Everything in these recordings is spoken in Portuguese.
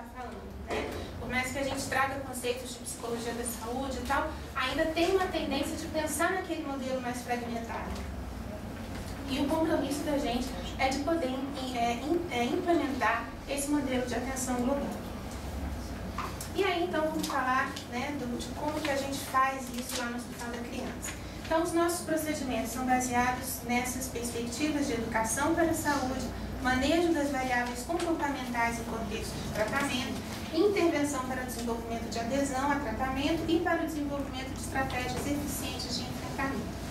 está falando, né? Por mais que a gente traga conceitos de psicologia da saúde e tal, ainda tem uma tendência de pensar naquele modelo mais fragmentado. E o compromisso da gente é de poder implementar esse modelo de atenção global. E aí, então, vamos falar, né, de como que a gente faz isso lá no Hospital da Criança. Então, os nossos procedimentos são baseados nessas perspectivas de educação para a saúde, manejo das variáveis comportamentais em contexto de tratamento, intervenção para o desenvolvimento de adesão a tratamento e para o desenvolvimento de estratégias eficientes de enfrentamento.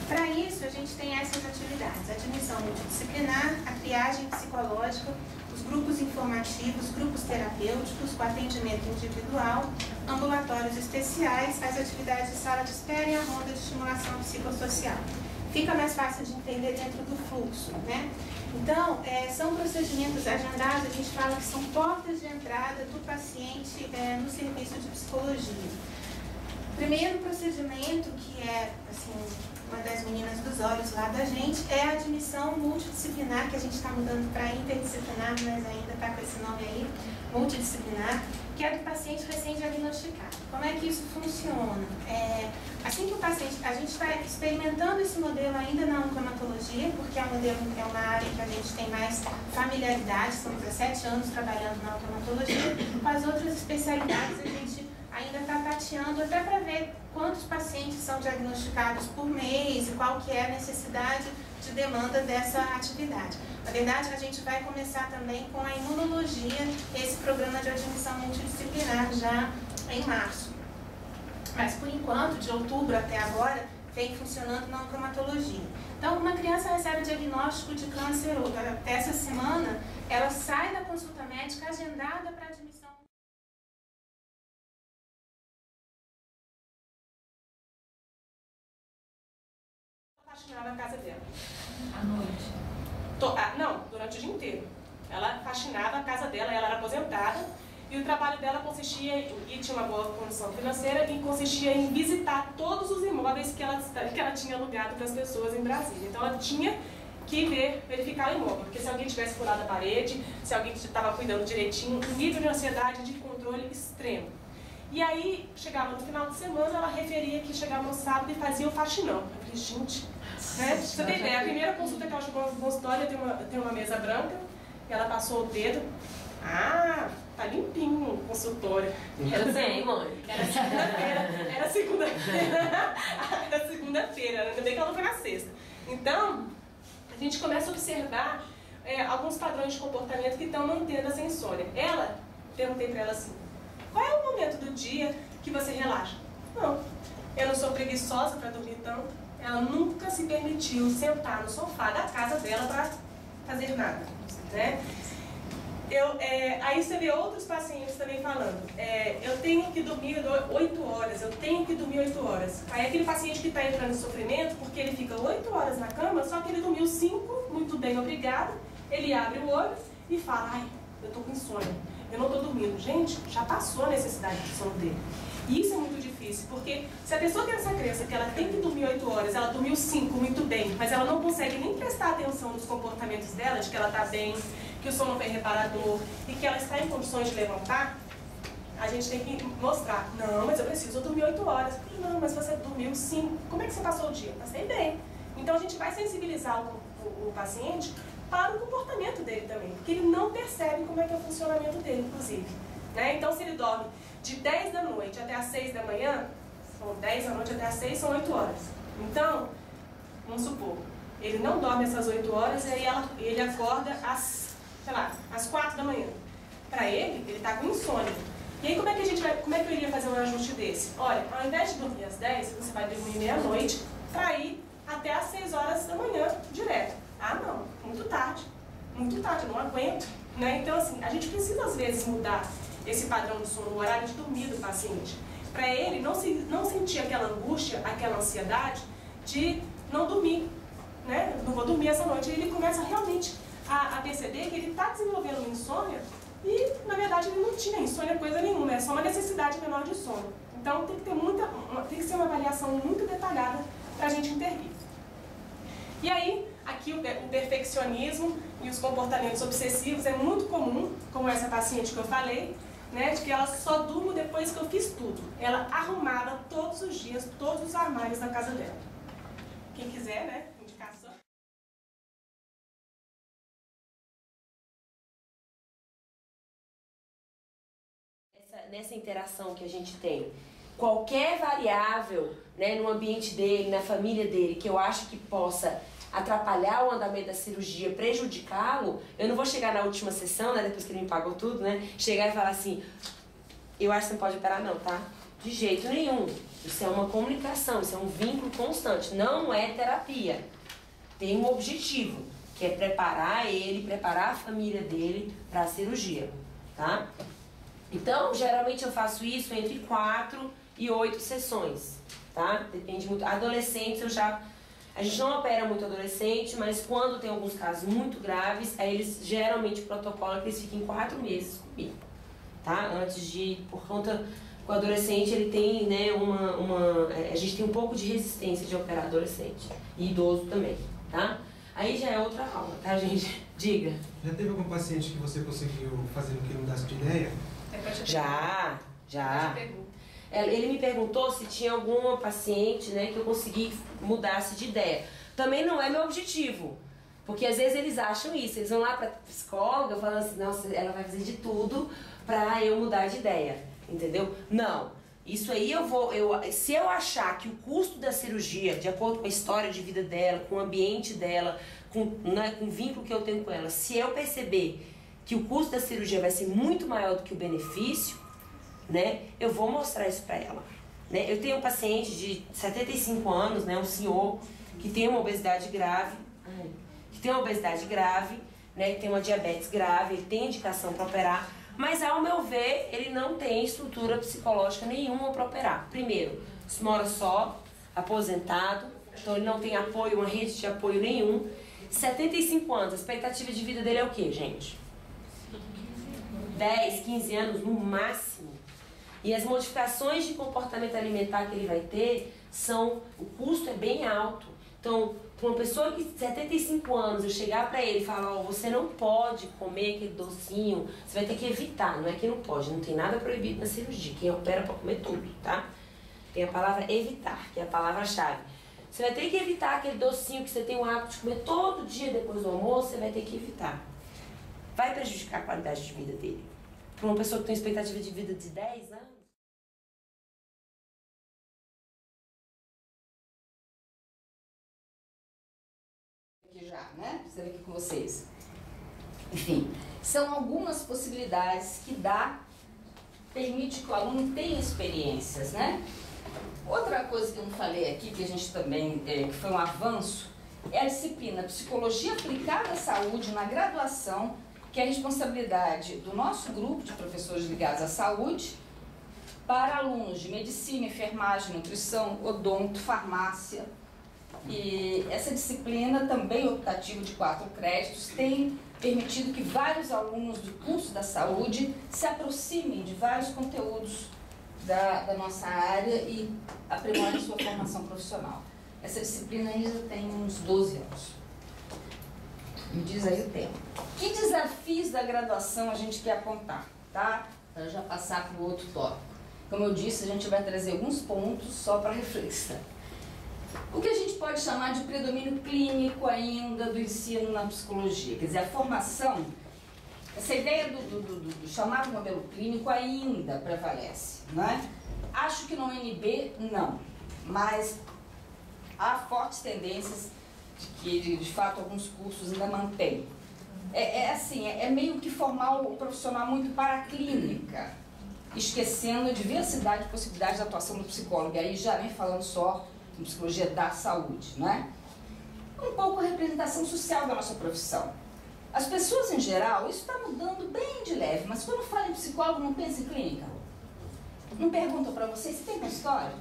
Para isso, a gente tem essas atividades: admissão multidisciplinar, a triagem psicológica, os grupos informativos, grupos terapêuticos, com atendimento individual, ambulatórios especiais, as atividades de sala de espera e a ronda de estimulação psicossocial. Fica mais fácil de entender dentro do fluxo, né? Então, são procedimentos agendados, a gente fala que são portas de entrada do paciente no serviço de psicologia. Primeiro procedimento, que é, assim, uma das meninas dos olhos lá da gente, é a admissão multidisciplinar, que a gente está mudando para interdisciplinar, mas ainda está com esse nome aí, multidisciplinar, que é do paciente recém-diagnosticado. Como é que isso funciona? Assim que o paciente, a gente está experimentando esse modelo ainda na oncomatologia, porque é uma área que a gente tem mais familiaridade, são 17 anos trabalhando na oncomatologia. Com as outras especialidades a gente ainda está tateando até para ver quantos pacientes são diagnosticados por mês e qual que é a necessidade de demanda dessa atividade. Na verdade, a gente vai começar também com a imunologia, esse programa de admissão multidisciplinar já em março. Mas, por enquanto, de outubro até agora, vem funcionando na oncomatologia. Então, uma criança recebe diagnóstico de câncer essa semana, ela sai da consulta médica agendada para admissão. Faxinar na casa dela. À noite? Não, durante o dia inteiro. Ela faxinava a casa dela, ela era aposentada, e o trabalho dela consistia, e tinha uma boa condição financeira, e consistia em visitar todos os imóveis que ela tinha alugado para as pessoas em Brasília. Então ela tinha que verificar o imóvel, porque se alguém tivesse furado a parede, se alguém estava cuidando direitinho, um nível de ansiedade e de controle extremo. E aí, chegava no final de semana, ela referia que chegava no sábado e fazia o faxinão. Eu falei, gente, né? Você tem ideia, a primeira consulta que ela chegou no consultório, tem uma mesa branca, e ela passou o dedo. Ah, tá limpinho o consultório. Eu sei, mãe. Era segunda-feira. Era segunda-feira, ainda bem que ela não foi na sexta. Então, a gente começa a observar alguns padrões de comportamento que estão mantendo essa insônia. Perguntei pra ela assim, qual é o momento do dia que você relaxa? Não, eu não sou preguiçosa para dormir tanto. Ela nunca se permitiu sentar no sofá da casa dela para fazer nada, né? Aí você vê outros pacientes também falando, eu tenho que dormir 8 horas, eu tenho que dormir 8 horas. Aí aquele paciente que está entrando em sofrimento, porque ele fica 8 horas na cama, só que ele dormiu 5, muito bem, obrigado. Ele abre o olho e fala, ai, eu tô com insônia, eu não tô dormindo. Gente, já passou a necessidade de sono dele. E isso é muito difícil, porque se a pessoa tem essa crença que ela tem que dormir 8 horas, ela dormiu 5, muito bem, mas ela não consegue nem prestar atenção nos comportamentos dela, de que ela está bem, que o sono foi reparador e que ela está em condições de levantar, a gente tem que mostrar, não, mas eu preciso dormir 8 horas. Não, mas você dormiu 5, como é que você passou o dia? Passei bem. Então a gente vai sensibilizar o paciente para o comportamento dele também, porque ele não percebe como é que é o funcionamento dele, inclusive. Né? Então se ele dorme de 10 da noite até as 6 da manhã, são 10 da noite até as 6, são 8 horas. Então, vamos supor, ele não dorme essas 8 horas e aí ele acorda às 4 da manhã. Para ele está com insônia. E aí como é que eu iria fazer um ajuste desse? Olha, ao invés de dormir às 10, você vai dormir meia-noite para ir até às 6 horas da manhã direto. Ah não, muito tarde, eu não aguento. Né? Então assim, a gente precisa às vezes mudar esse padrão do sono, o horário de dormir do paciente, para ele não sentir aquela angústia, aquela ansiedade de não dormir, né? Não vou dormir essa noite. E ele começa realmente a perceber que ele está desenvolvendo uma insônia e, na verdade, ele não tinha insônia coisa nenhuma, é só uma necessidade menor de sono. Então tem que ter tem que ser uma avaliação muito detalhada para a gente intervir. E aí, Aqui o perfeccionismo e os comportamentos obsessivos é muito comum, como essa paciente que eu falei, né, de que ela só durmo depois que eu fiz tudo. Ela arrumava todos os dias, todos os armários na casa dela. Quem quiser, né, indicação. Nessa interação que a gente tem, qualquer variável, né, no ambiente dele, na família dele, que eu acho que possa atrapalhar o andamento da cirurgia, prejudicá-lo, eu não vou chegar na última sessão, né, depois que ele me pagou tudo, né, chegar e falar assim, eu acho que você não pode operar não, tá? De jeito nenhum. Isso é uma comunicação, isso é um vínculo constante, não é terapia. Tem um objetivo, que é preparar ele, preparar a família dele para a cirurgia, tá? Então, geralmente eu faço isso entre 4 e 8 sessões, tá? Depende muito. Adolescentes, a gente não opera muito adolescente, mas quando tem alguns casos muito graves, aí eles, geralmente, o protocolo é que eles fiquem 4 meses comigo, tá? Antes de, por conta, o adolescente, ele tem, né, a gente tem um pouco de resistência de operar adolescente, e idoso também, tá? Aí já é outra aula, tá, gente? Diga. Já teve algum paciente que você conseguiu fazer com que ele mudasse de ideia? Já. Ele me perguntou se tinha alguma paciente, né, que eu consegui mudasse de ideia. Também não é meu objetivo, porque às vezes eles acham isso, eles vão lá pra psicóloga falando assim, nossa, ela vai fazer de tudo pra eu mudar de ideia, entendeu? Não, isso aí se eu achar que o custo da cirurgia, de acordo com a história de vida dela, com o ambiente dela, com o vínculo que eu tenho com ela, se eu perceber que o custo da cirurgia vai ser muito maior do que o benefício, né, eu vou mostrar isso para ela. Né? Eu tenho um paciente de 75 anos, né, um senhor que tem uma obesidade grave, né, que tem uma diabetes grave, ele tem indicação para operar, mas ao meu ver, ele não tem estrutura psicológica nenhuma para operar. Primeiro, mora só, aposentado, então ele não tem apoio, uma rede de apoio nenhum. 75 anos, a expectativa de vida dele é o quê, gente? 10, 15 anos no máximo. E as modificações de comportamento alimentar que ele vai ter o custo é bem alto. Então, para uma pessoa que 75 anos, eu chegar para ele e falar, você não pode comer aquele docinho, você vai ter que evitar, não é que não pode, não tem nada proibido na cirurgia, quem opera pode comer tudo, tá? Tem a palavra evitar, que é a palavra-chave. Você vai ter que evitar aquele docinho que você tem o hábito de comer todo dia depois do almoço, você vai ter que evitar. Vai prejudicar a qualidade de vida dele. Para uma pessoa que tem expectativa de vida de 10 anos. Aqui já, né? Estou aqui com vocês. Enfim, são algumas possibilidades que permite que o aluno tenha experiências, né? Outra coisa que eu não falei aqui, que a gente também, que foi um avanço, é a disciplina Psicologia Aplicada à Saúde na graduação, que é a responsabilidade do nosso grupo de professores ligados à saúde, para alunos de medicina, enfermagem, nutrição, odonto, farmácia. E essa disciplina, também optativa de 4 créditos, tem permitido que vários alunos do curso da saúde se aproximem de vários conteúdos da nossa área e aprimorem sua formação profissional. Essa disciplina ainda tem uns 12 anos. Me diz aí o tema. Que desafios da graduação a gente quer apontar, tá? Para já passar para o outro tópico. Como eu disse, a gente vai trazer alguns pontos só para reflexão. O que a gente pode chamar de predomínio clínico ainda do ensino na psicologia? Quer dizer, a formação, essa ideia do chamado modelo clínico ainda prevalece, não é? Acho que no UNB não, mas há fortes tendências de que, de fato, alguns cursos ainda mantêm. É meio que formar o profissional muito para a clínica, esquecendo a diversidade de possibilidades de atuação do psicólogo, e aí já nem falando só em psicologia da saúde, não é? Um pouco a representação social da nossa profissão. As pessoas, em geral, isso está mudando bem de leve, mas quando fala em psicólogo, não pensa em clínica. Não perguntam para vocês se tem consultório?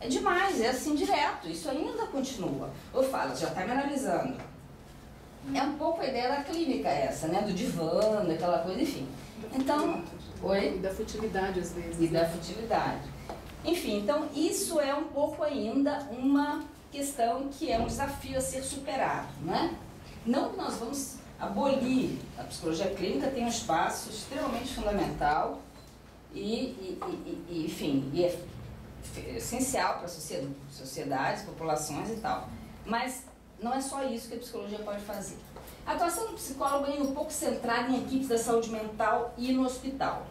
É demais, é assim direto, isso ainda continua. Eu falo, já está me analisando. É um pouco a ideia da clínica essa, né? Do divã, daquela coisa, enfim. Então, oi? E da futilidade, às vezes. E da futilidade. Enfim, então isso é um pouco ainda uma questão que é um desafio a ser superado, né? Não que nós vamos abolir. A psicologia clínica tem um espaço extremamente fundamental enfim, é essencial para sociedades, populações e tal. Mas não é só isso que a psicologia pode fazer. A atuação do psicólogo é um pouco centrada em equipes da saúde mental e no hospital.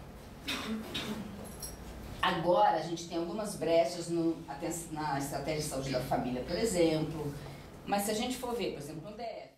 Agora a gente tem algumas brechas na estratégia de saúde da família, por exemplo, mas se a gente for ver, por exemplo, no DF,